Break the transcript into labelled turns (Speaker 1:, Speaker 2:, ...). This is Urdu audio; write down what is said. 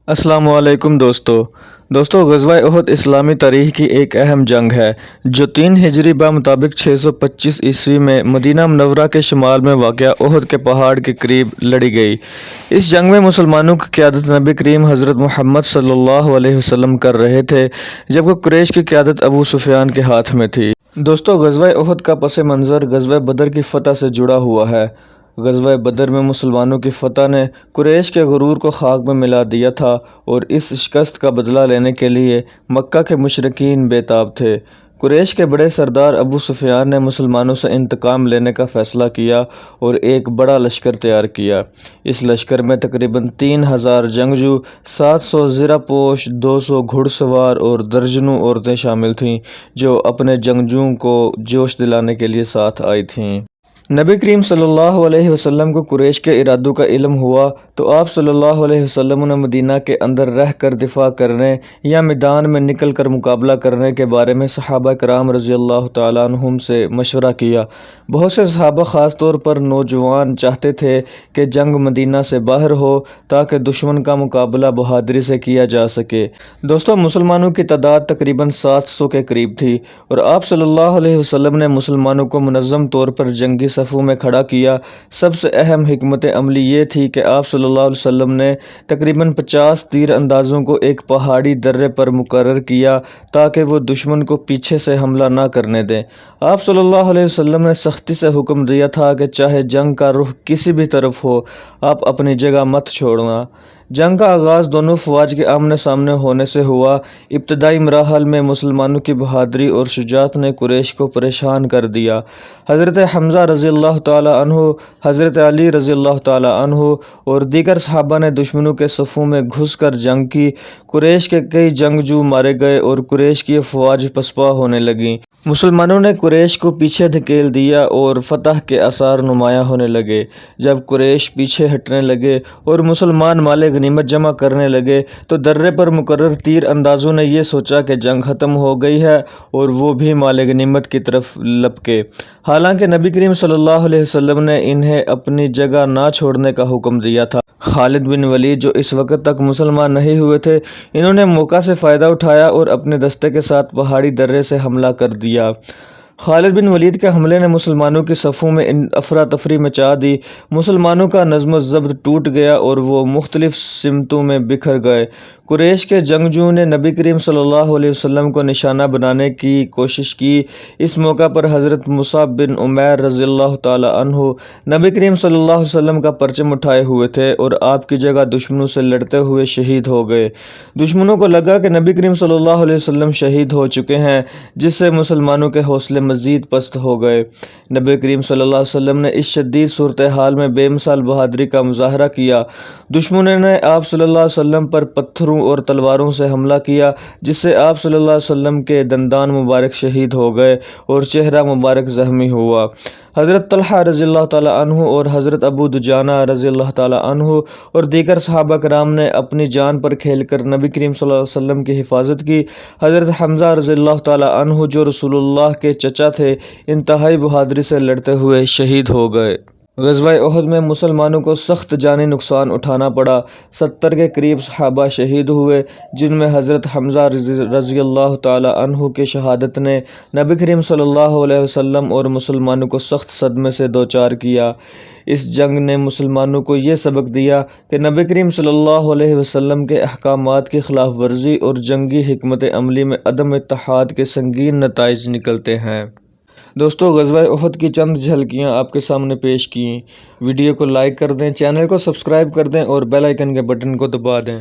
Speaker 1: السلام علیکم دوستو غزوہ احد اسلامی تاریخ کی ایک اہم جنگ ہے جو 3 ہجری بمطابق 625 عیسوی میں مدینہ منورہ کے شمال میں واقع احد کے پہاڑ کے قریب لڑی گئی۔ اس جنگ میں مسلمانوں کی قیادت نبی کریم حضرت محمد صلی اللہ علیہ وسلم کر رہے تھے، جبکہ قریش کی قیادت ابو سفیان کے ہاتھ میں تھی۔ دوستو غزوہ احد کا پس منظر غزوہ بدر کی فتح سے جڑا ہوا ہے۔ غزوہ بدر میں مسلمانوں کی فتح نے قریش کے غرور کو خاک میں ملا دیا تھا اور اس شکست کا بدلہ لینے کے لیے مکہ کے مشرکین بے تاب تھے۔ قریش کے بڑے سردار ابو سفیان نے مسلمانوں سے انتقام لینے کا فیصلہ کیا اور ایک بڑا لشکر تیار کیا۔ اس لشکر میں تقریباً 3000 جنگجو، 700 زرہ پوش، 200 گھڑ سوار اور درجنوں عورتیں شامل تھیں جو اپنے جنگجوؤں کو جوش دلانے کے لیے ساتھ آئی تھیں۔ نبی کریم صلی اللہ علیہ وسلم کو قریش کے ارادوں کا علم ہوا تو آپ صلی اللہ علیہ وسلم نے مدینہ کے اندر رہ کر دفاع کرنے یا میدان میں نکل کر مقابلہ کرنے کے بارے میں صحابہ کرام رضی اللہ تعالیٰ عنہم سے مشورہ کیا۔ بہت سے صحابہ خاص طور پر نوجوان چاہتے تھے کہ جنگ مدینہ سے باہر ہو تاکہ دشمن کا مقابلہ بہادری سے کیا جا سکے۔ دوستو مسلمانوں کی تعداد تقریباً 700 کے قریب تھی اور آپ صلی اللہ علیہ وسلم نے مسلمانوں کو منظم طور پر جنگی صفوں میں کھڑا کیا۔ سب سے اہم حکمت عملی یہ تھی کہ آپ صلی اللہ علیہ وسلم نے تقریباً 50 تیر اندازوں کو ایک پہاڑی درے پر مقرر کیا تاکہ وہ دشمن کو پیچھے سے حملہ نہ کرنے دیں۔ آپ صلی اللہ علیہ وسلم نے سختی سے حکم دیا تھا کہ چاہے جنگ کا رخ کسی بھی طرف ہو، آپ اپنی جگہ مت چھوڑنا۔ جنگ کا آغاز دونوں افواج کے آمنے سامنے ہونے سے ہوا۔ ابتدائی مراحل میں مسلمانوں کی بہادری اور شجاعت نے قریش کو پریشان کر دیا۔ حضرت حمزہ رضی اللہ تعالیٰ عنہ، حضرت علی رضی اللہ تعالیٰ عنہ اور دیگر صحابہ نے دشمنوں کے صفوں میں گھس کر جنگ کی۔ قریش کے کئی جنگجو مارے گئے اور قریش کی افواج پسپا ہونے لگیں۔ مسلمانوں نے قریش کو پیچھے دھکیل دیا اور فتح کے آثار نمایاں ہونے لگے۔ جب قریش پیچھے ہٹنے لگے اور مسلمان مال غنیمت جمع کرنے لگے تو درے پر مقرر تیر اندازوں نے یہ سوچا کہ جنگ ختم ہو گئی ہے اور وہ بھی مال غنیمت کی طرف لپکے۔ حالانکہ نبی کریم صلی اللہ علیہ وسلم نے انہیں اپنی جگہ نہ چھوڑنے کا حکم دیا تھا۔ خالد بن ولید جو اس وقت تک مسلمان نہیں ہوئے تھے، انہوں نے موقع سے فائدہ اٹھایا اور اپنے دستے کے ساتھ پہاڑی درے سے حملہ کر دیا۔ خالد بن ولید کے حملے نے مسلمانوں کی صفوں میں افراتفری مچا دی۔ مسلمانوں کا نظم و ضبط ٹوٹ گیا اور وہ مختلف سمتوں میں بکھر گئے۔ قریش کے جنگجوؤں نے نبی کریم صلی اللہ علیہ وسلم کو نشانہ بنانے کی کوشش کی۔ اس موقع پر حضرت مصعب بن عمیر رضی اللہ تعالیٰ عنہ نبی کریم صلی اللہ علیہ وسلم کا پرچم اٹھائے ہوئے تھے اور آپ کی جگہ دشمنوں سے لڑتے ہوئے شہید ہو گئے۔ دشمنوں کو لگا کہ نبی کریم صلی اللہ علیہ وسلم شہید ہو چکے ہیں، جس سے مسلمانوں کے حوصلے مزید پست ہو گئے۔ نبی کریم صلی اللہ علیہ وسلم نے اس شدید صورتحال میں بے مثال بہادری کا مظاہرہ کیا۔ دشمنوں نے آپ صلی اللہ علیہ وسلم پر پتھروں اور تلواروں سے حملہ کیا، جس سے آپ صلی اللہ علیہ وسلم کے دندان مبارک شہید ہو گئے اور چہرہ مبارک زخمی ہوا۔ حضرت طلحہ رضی اللہ تعالیٰ عنہ اور حضرت ابو دجانہ رضی اللہ تعالیٰ عنہ اور دیگر صحابہ کرام نے اپنی جان پر کھیل کر نبی کریم صلی اللہ علیہ وسلم کی حفاظت کی۔ حضرت حمزہ رضی اللہ تعالیٰ عنہ جو رسول اللہ کے چچا تھے، انتہائی بہادری سے لڑتے ہوئے شہید ہو گئے۔ غزوہ احد میں مسلمانوں کو سخت جانی نقصان اٹھانا پڑا۔ 70 کے قریب صحابہ شہید ہوئے، جن میں حضرت حمزہ رضی اللہ تعالیٰ عنہ کی شہادت نے نبی کریم صلی اللہ علیہ وسلم اور مسلمانوں کو سخت صدمے سے دوچار کیا۔ اس جنگ نے مسلمانوں کو یہ سبق دیا کہ نبی کریم صلی اللہ علیہ وسلم کے احکامات کی خلاف ورزی اور جنگی حکمت عملی میں عدم اتحاد کے سنگین نتائج نکلتے ہیں۔ دوستو غزوہ احد کی چند جھلکیاں آپ کے سامنے پیش کیں۔ ویڈیو کو لائک کر دیں، چینل کو سبسکرائب کر دیں اور بیل آئیکن کے بٹن کو دبا دیں۔